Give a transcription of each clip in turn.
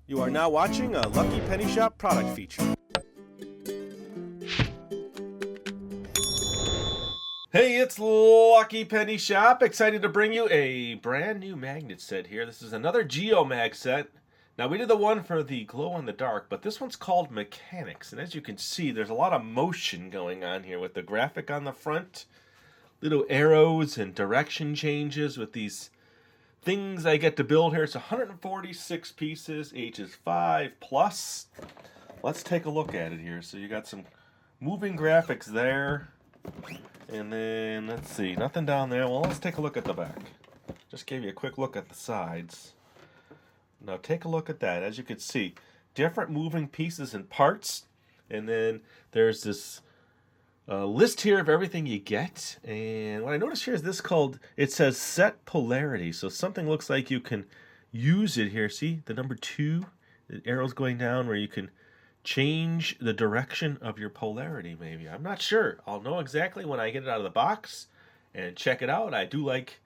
You are now watching a Lucky Penny Shop product feature. Hey, it's Lucky Penny Shop. Excited to bring you a brand new magnet set here. This is another Geomag set. Now, we did the one for the glow in the dark, but this one's called Mechanics. And as you can see, there's a lot of motion going on here with the graphic on the front. Little arrows and direction changes with these things I get to build here. It's 146 pieces, each is 5+. Let's take a look at it here. So you got some moving graphics there. And then, let's see, nothing down there. Well, let's take a look at the back. Just gave you a quick look at the sides. Now take a look at that. As you can see, different moving pieces and parts. And then there's this list here of everything you get. And what I noticed here is this called, it says set polarity. So something looks like you can use it here. See the number 2, the arrow's going down where you can change the direction of your polarity maybe. I'm not sure. I'll know exactly when I get it out of the box and check it out. I do like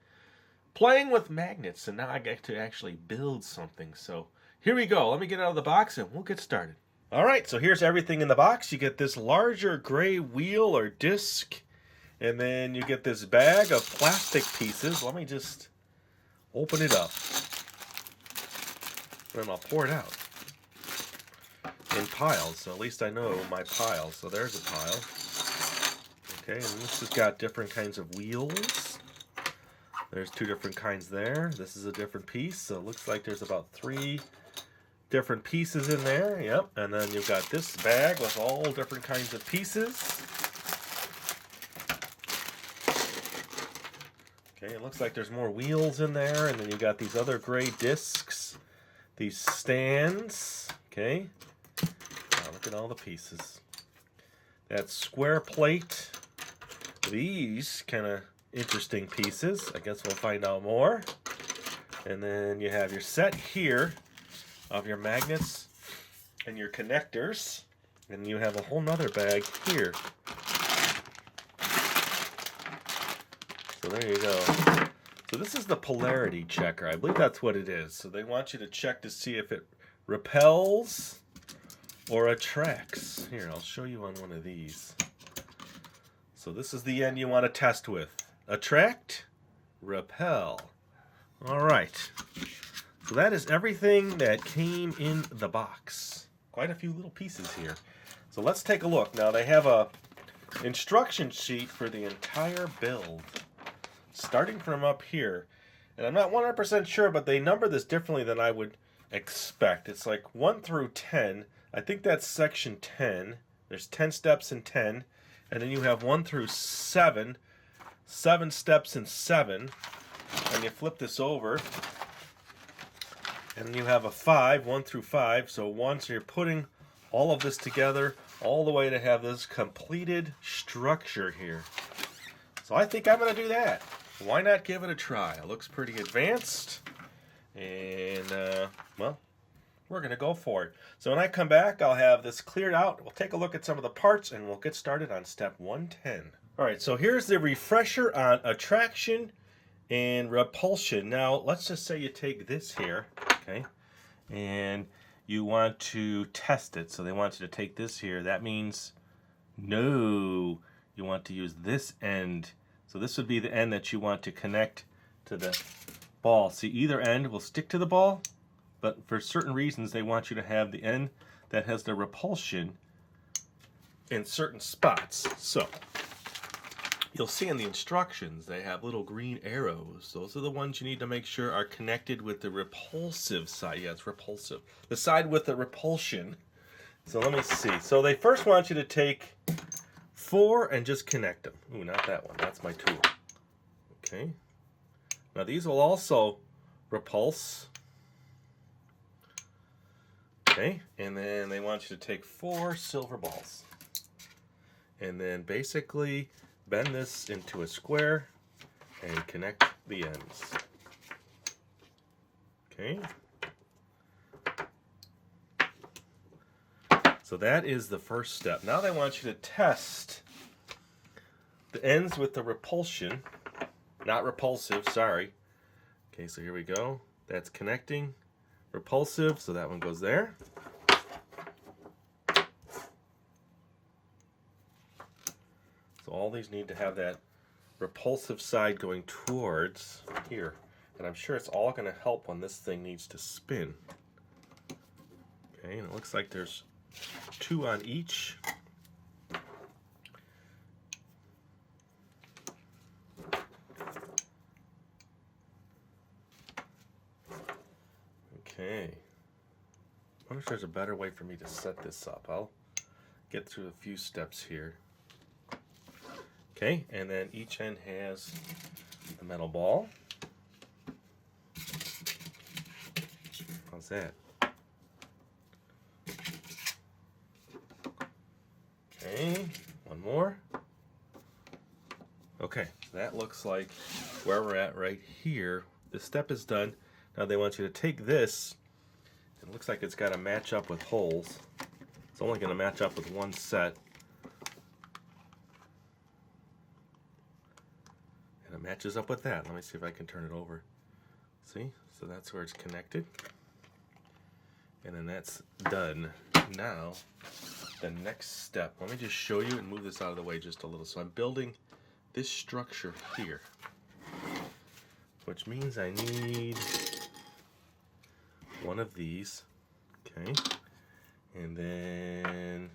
playing with magnets, and now I get to actually build something. So here we go. Let me get it out of the box and we'll get started. All right, so here's everything in the box. You get this larger gray wheel or disc, and then you get this bag of plastic pieces. Let me just open it up, and then I'll pour it out in piles. So at least I know my pile. So there's a pile. Okay, and this has got different kinds of wheels. There's 2 different kinds there. This is a different piece. So it looks like there's about 3 different pieces in there. Yep. And then you've got this bag with all different kinds of pieces. Okay, it looks like there's more wheels in there. And then you got these other gray discs, these stands. Okay. Now look at all the pieces. That square plate. These kind of interesting pieces. I guess we'll find out more. And then you have your set here of your magnets and your connectors, and you have a whole nother bag here. So there you go. So this is the polarity checker. I believe that's what it is. So they want you to check to see if it repels or attracts. Here, I'll show you on one of these. So this is the end you want to test with. Attract, repel. All right. So that is everything that came in the box. Quite a few little pieces here. So let's take a look. Now they have a instruction sheet for the entire build, starting from up here. And I'm not 100% sure, but they number this differently than I would expect. It's like 1 through 10. I think that's section 10. There's 10 steps in 10. And then you have 1 through 7. 7 steps in 7. And you flip this over. And you have a 5, 1 through 5. So you're putting all of this together all the way to have this completed structure here. So I think I'm going to do that. Why not give it a try? It looks pretty advanced. And, well, we're going to go for it. So when I come back, I'll have this cleared out. We'll take a look at some of the parts, and we'll get started on step 110. All right, so here's the refresher on attraction and repulsion. Now, let's just say you take this here, okay, and you want to test it. So they want you to take this here. That means no, you want to use this end. So this would be the end that you want to connect to the ball. See, either end will stick to the ball, but for certain reasons, they want you to have the end that has the repulsion in certain spots. So you'll see in the instructions, they have little green arrows. Those are the ones you need to make sure are connected with the repulsive side. Yeah, it's repulsive. The side with the repulsion. So let me see. So they first want you to take 4 and just connect them. Ooh, not that one. That's my tool. Okay. Now these will also repulse. Okay. And then they want you to take 4 silver balls. And then basically bend this into a square and connect the ends. Okay. So that is the first step. Now they want you to test the ends with the repulsion, not repulsive, sorry. Okay, so here we go. That's connecting. repulsive, so that one goes there. So all these need to have that repulsive side going towards here. And I'm sure it's all going to help when this thing needs to spin. Okay, and it looks like there's 2 on each. Okay. I wonder if there's a better way for me to set this up. I'll get through a few steps here. Okay, and then each end has the metal ball. How's that? Okay, one more. Okay, so that looks like where we're at right here. This step is done. Now they want you to take this. It looks like it's got to match up with holes. It's only going to match up with one set. And it matches up with that. Let me see if I can turn it over. See? So that's where it's connected. And then that's done. Now, the next step. Let me just show you and move this out of the way just a little. So I'm building this structure here, which means I need one of these. Okay. And then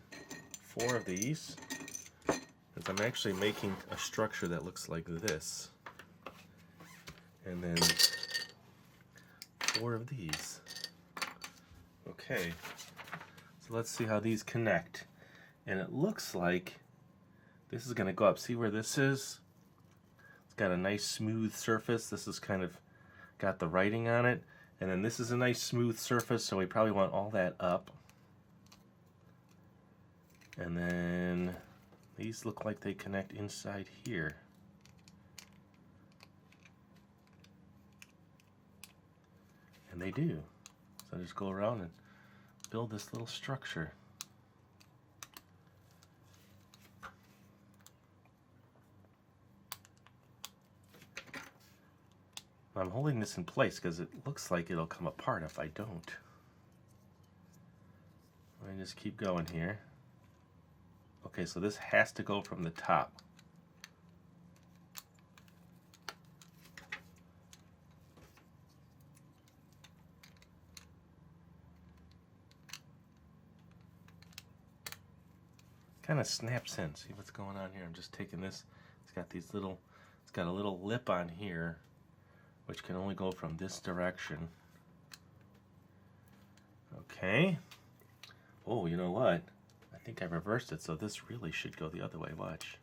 4 of these. Because I'm actually making a structure that looks like this. And then 4 of these. Okay, so let's see how these connect. And it looks like this is going to go up. See where this is? It's got a nice smooth surface. This is kind of got the writing on it. And then this is a nice smooth surface, so we probably want all that up. And then these look like they connect inside here. And they do. So I just go around and build this little structure. I'm holding this in place because it looks like it'll come apart if I don't. Let me just keep going here. Okay, so this has to go from the top. Kind of snaps in. See what's going on here? I'm just taking this. It's got these little, it's got a little lip on here, which can only go from this direction. Okay. Oh, you know what? I think I reversed it, so this really should go the other way. Watch.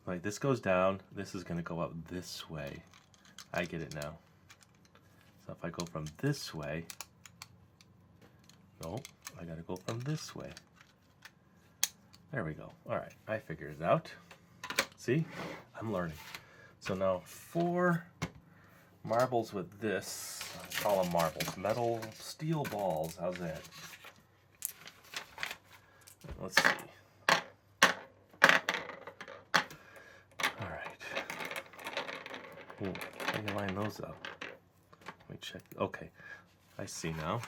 Like this goes down, this is going to go up this way. I get it now. So if I go from this way, nope, I got to go from this way. There we go. All right, I figured it out. See? I'm learning. So now 4 marbles with this. I call them marbles. Metal steel balls. How's that? Let's see. All right. Ooh, how do you line those up? Let me check. Okay, I see now.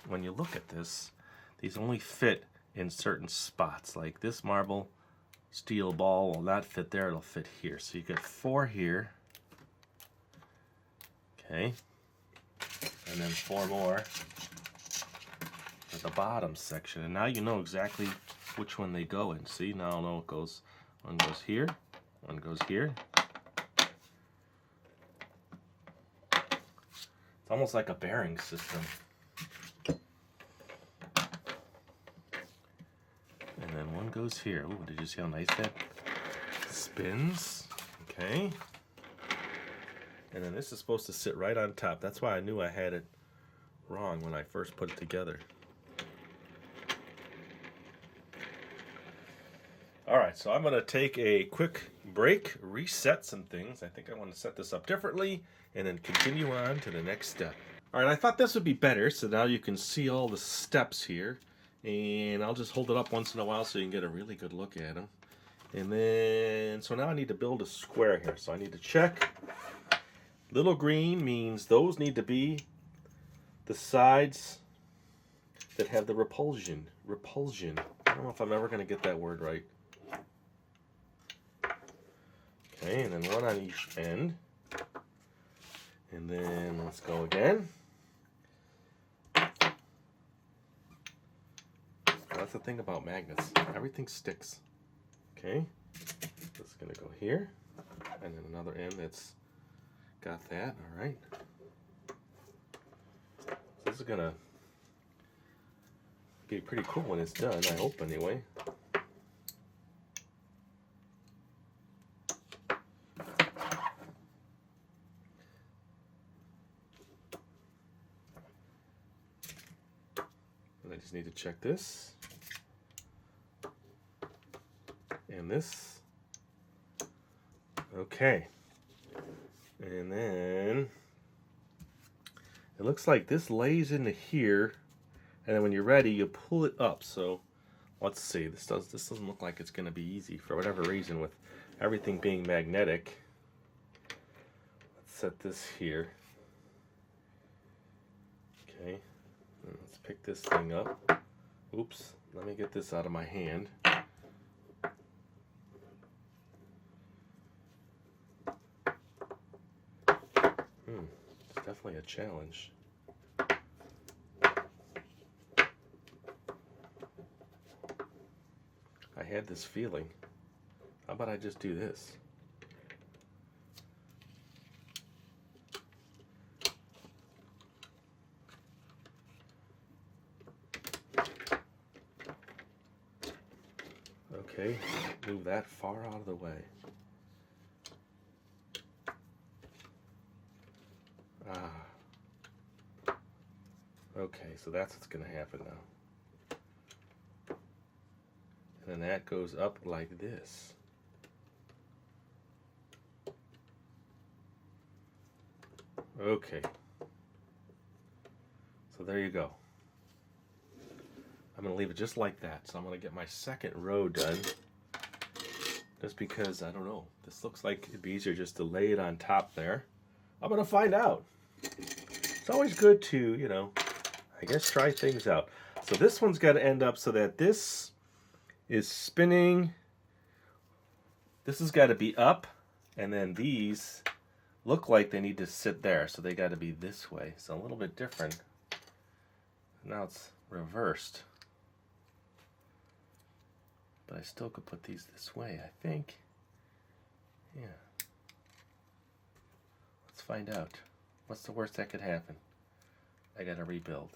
When you look at this, these only fit in certain spots. Like this marble steel ball will not fit there, it'll fit here. So you get 4 here. Okay. And then 4 more at the bottom section. And now you know exactly which one they go in. See, now I'll know it goes, one goes here, one goes here. It's almost like a bearing system. And then one goes here. Ooh, did you see how nice that spins? Okay. And then this is supposed to sit right on top. That's why I knew I had it wrong when I first put it together. Alright, so I'm going to take a quick break, reset some things. I think I want to set this up differently, and then continue on to the next step. Alright, I thought this would be better, so now you can see all the steps here. And I'll just hold it up once in a while so you can get a really good look at them. And then, so now I need to build a square here. So I need to check Little green means those need to be the sides that have the repulsion. Repulsion. I don't know if I'm ever going to get that word right. Okay, and then one on each end. And then let's go again. That's the thing about magnets. Everything sticks. Okay, that's going to go here. And then another end that's got that. All right. So this is going to be pretty cool when it's done, I hope anyway. And I just need to check this. And this. Okay. And then it looks like this lays into here, and then when you're ready you pull it up. So let's see, this doesn't look like it's going to be easy for whatever reason with everything being magnetic. Let's set this here. Okay, and let's pick this thing up. Oops, let me get this out of my hand. It's definitely a challenge. I had this feeling. How about I just do this? Okay, move that far out of the way. Okay, so that's what's going to happen now. And then that goes up like this. Okay. So there you go. I'm going to leave it just like that. So I'm going to get my second row done. Just because, I don't know, this looks like it'd be easier just to lay it on top there. I'm going to find out. It's always good to, you know, I guess try things out. So this one's got to end up so that this is spinning. This has got to be up, and then these look like they need to sit there, so they got to be this way. So a little bit different. Now it's reversed. But I still could put these this way, I think. Yeah. Let's find out. What's the worst that could happen? I gotta rebuild.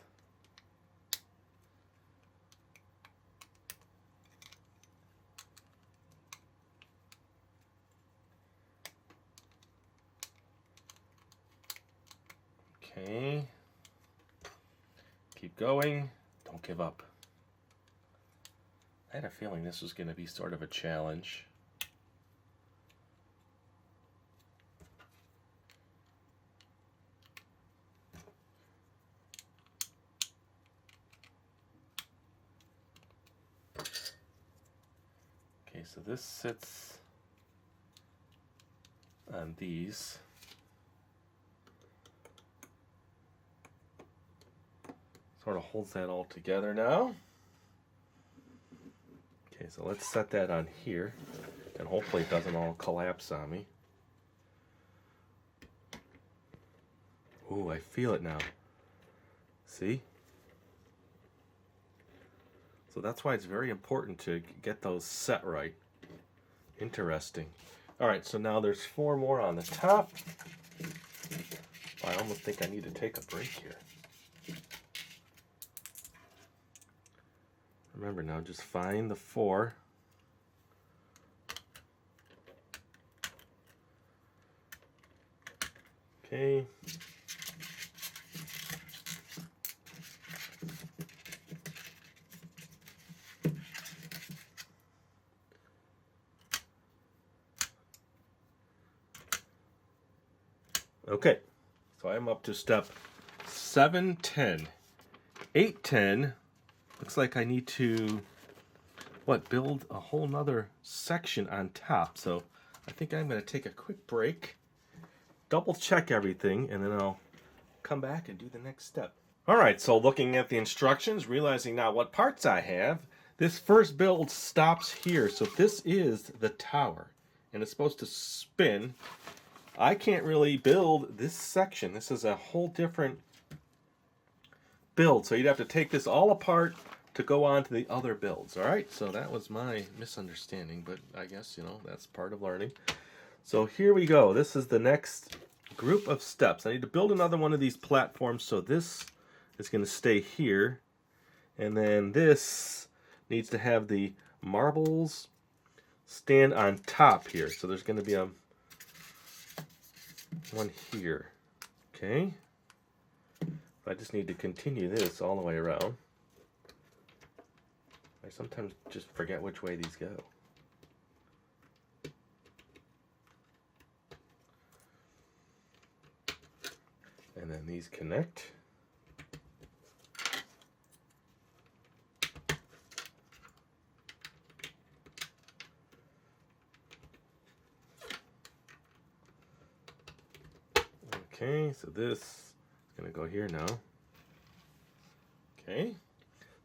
Okay. Keep going. Don't give up. I had a feeling this was going to be sort of a challenge. Okay, so this sits on these. Sort of holds that all together now. Okay, so let's set that on here, and hopefully it doesn't all collapse on me. Ooh, I feel it now. See? So that's why it's very important to get those set right. Interesting. All right, so now there's 4 more on the top. I almost think I need to take a break here. Remember now, just find the 4. Okay. Okay, so I'm up to step 7, 10. 8, 10. Looks like I need to, build a whole nother section on top. So I think I'm going to take a quick break, double check everything, and then I'll come back and do the next step. All right, so looking at the instructions, realizing now what parts I have, this first build stops here. So this is the tower, and it's supposed to spin. I can't really build this section. This is a whole different build, so you'd have to take this all apart to go on to the other builds. All right, so that was my misunderstanding, but I guess, that's part of learning. So here we go. This is the next group of steps. I need to build another one of these platforms, so this is going to stay here, and then this needs to have the marbles stand on top here. So there's going to be one here. Okay. I just need to continue this all the way around. I sometimes just forget which way these go. And then these connect. Okay, so this is going to go here now. Okay.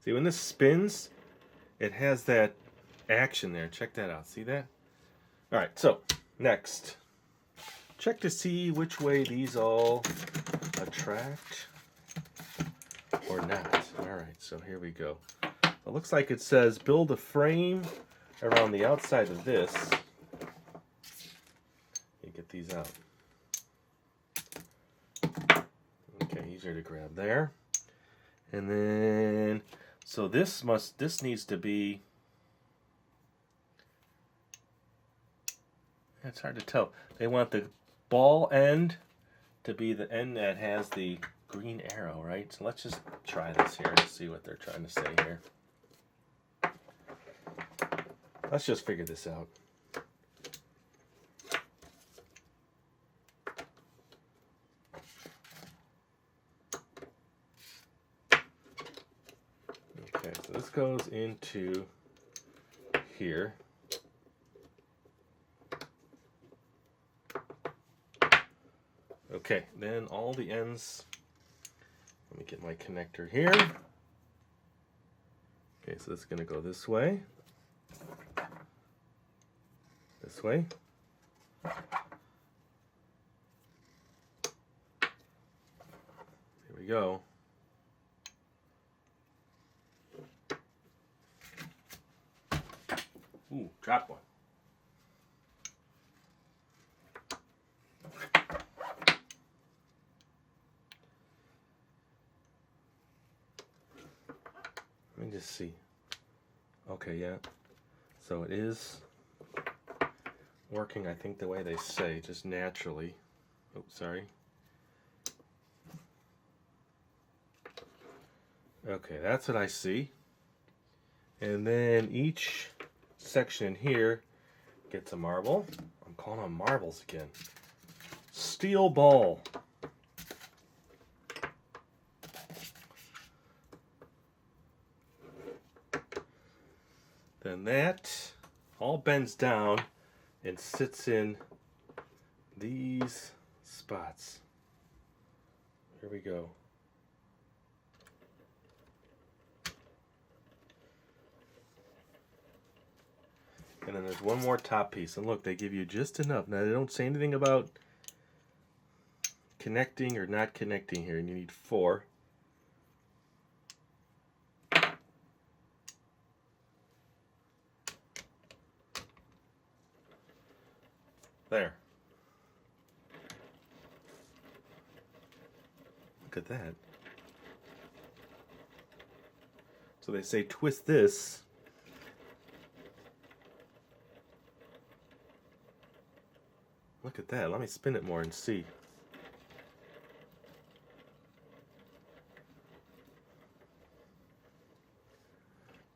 See, when this spins, it has that action there. Check that out. See that? All right, so next. Check to see which way these all attract or not. All right, so here we go. It looks like it says build a frame around the outside of this. You get these out. Okay, easier to grab there. And then, so this needs to be, it's hard to tell. They want the ball end to be the end that has the green arrow, right? So let's just try this here and see what they're trying to say here. Let's just figure this out. Okay, so this goes into here. Okay, then all the ends, let me get my connector here. Okay, so it's going to go this way. This way. Here we go. Ooh, dropped one. Let me just see. Okay, yeah. So it is working, I think, the way they say, just naturally. Oh, sorry. Okay, that's what I see. And then each section here gets a marble. I'm calling them marbles again. Steel ball. Then that all bends down and sits in these spots. Here we go. And then there's one more top piece. And look, they give you just enough. Now, they don't say anything about connecting or not connecting here. And you need 4. There. Look at that. So they say twist this. Look at that. Let me spin it more and see.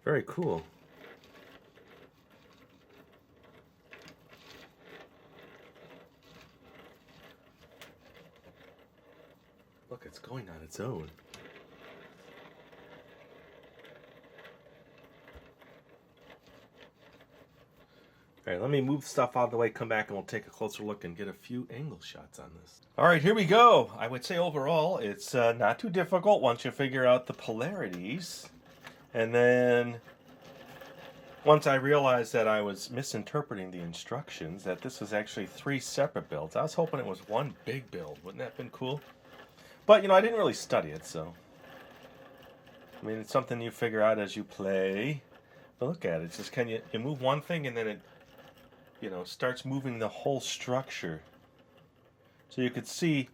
Very cool. Look, it's going on its own. All All right, let me move stuff out of the way, come back, and we'll take a closer look and get a few angle shots on this. All right, here we go. I would say overall, it's not too difficult once you figure out the polarities. And then once I realized that I was misinterpreting the instructions, that this was actually 3 separate builds. I was hoping it was one big build. Wouldn't that have been cool? But, you know, I didn't really study it, so. I mean, it's something you figure out as you play. But look at it. It's just you move one thing and then it, you know, starts moving the whole structure. So you could see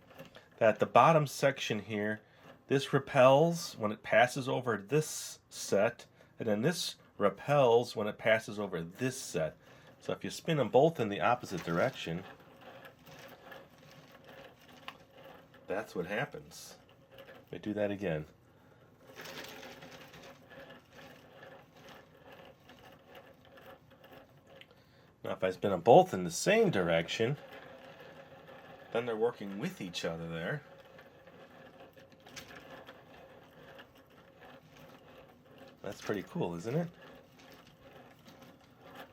that the bottom section here, this repels when it passes over this set, and then this repels when it passes over this set. So if you spin them both in the opposite direction, that's what happens. Let me do that again. Now if I spin them both in the same direction, then they're working with each other there. That's pretty cool, isn't it?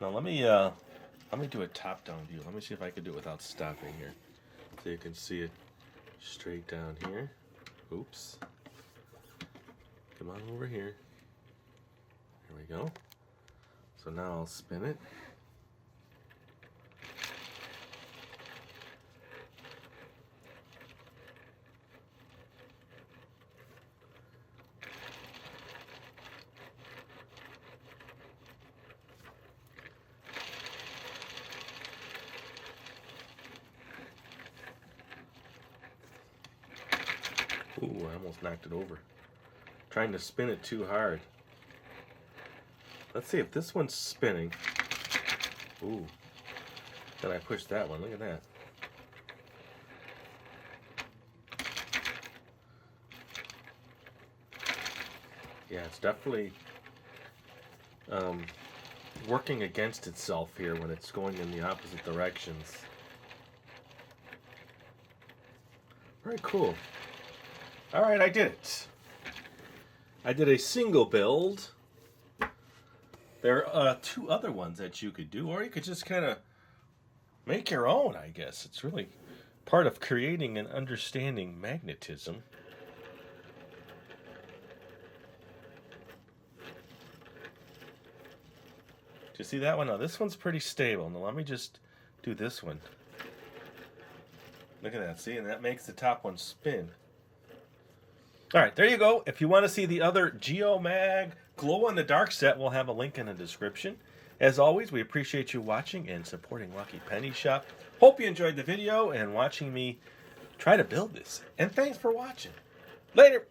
Now let me do a top-down view. Let me see if I can do it without stopping here, so you can see it straight down here. Oops. Come on over here. Here we go. So now I'll spin it. Ooh, I almost knocked it over. Trying to spin it too hard. Let's see if this one's spinning. Ooh. Then I pushed that one. Look at that. Yeah, it's definitely working against itself here when it's going in the opposite directions. Very cool. Alright, I did it. I did a single build. There are 2 other ones that you could do, or you could just kind of make your own, I guess. It's really part of creating and understanding magnetism. Do you see that one? Now, this one's pretty stable. Now, let me just do this one. Look at that. See? And that makes the top one spin. All right, there you go. If you want to see the other Geomag glow-in-the-dark set, we'll have a link in the description. As always, we appreciate you watching and supporting Lucky Penny Shop. Hope you enjoyed the video and watching me try to build this. And thanks for watching. Later.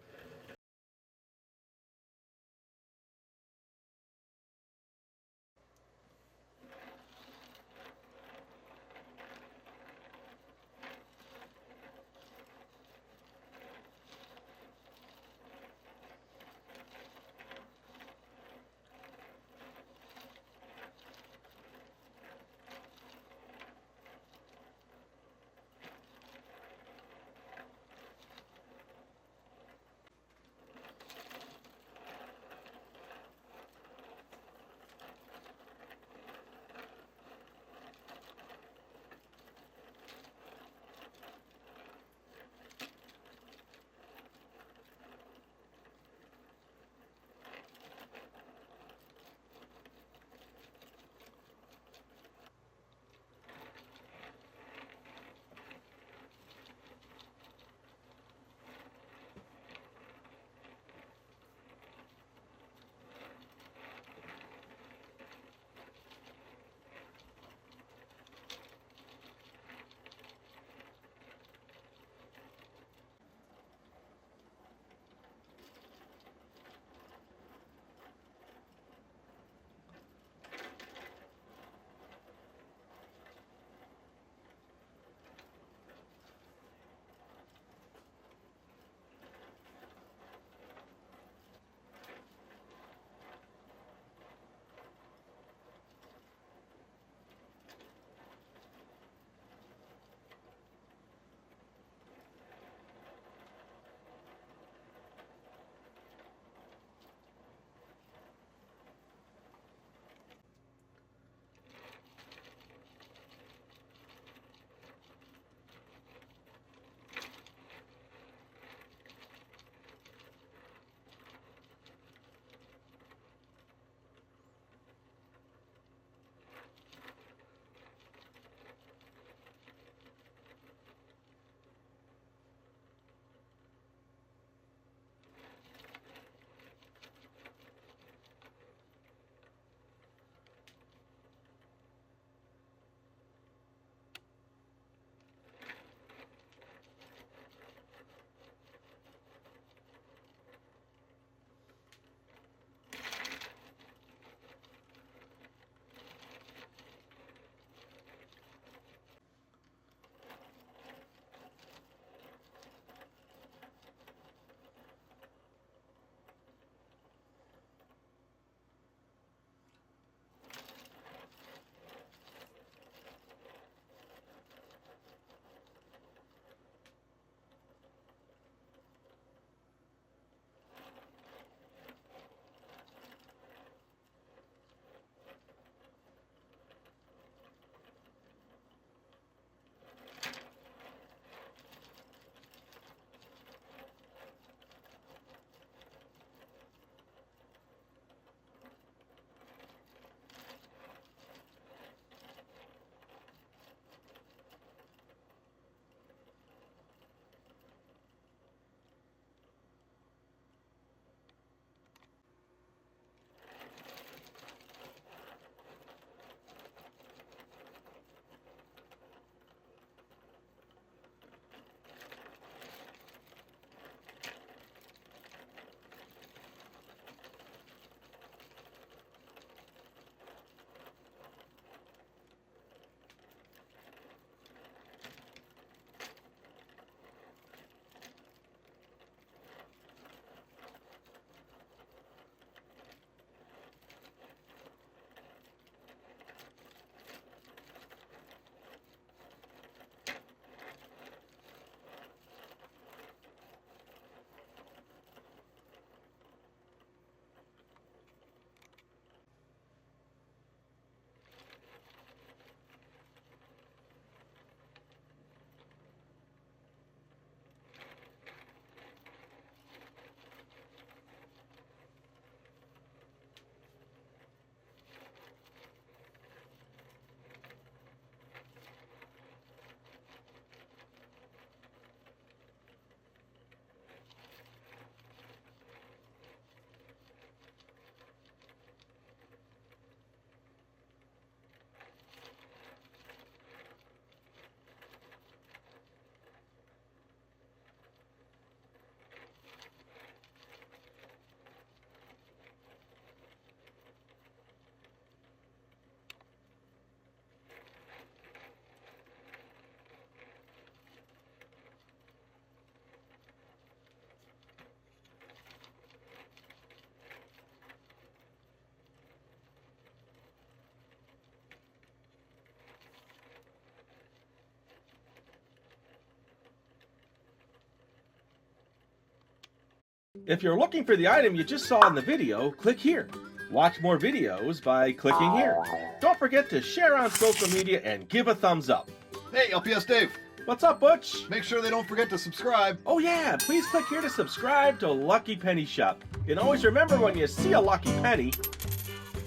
If you're looking for the item you just saw in the video, click here. Watch more videos by clicking here. Don't forget to share on social media and give a thumbs up. Hey, LPS-Dave. What's up, Butch? Make sure they don't forget to subscribe. Oh yeah, please click here to subscribe to Lucky Penny Shop. And always remember, when you see a lucky penny,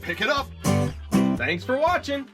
Pick it up. thanks for watching.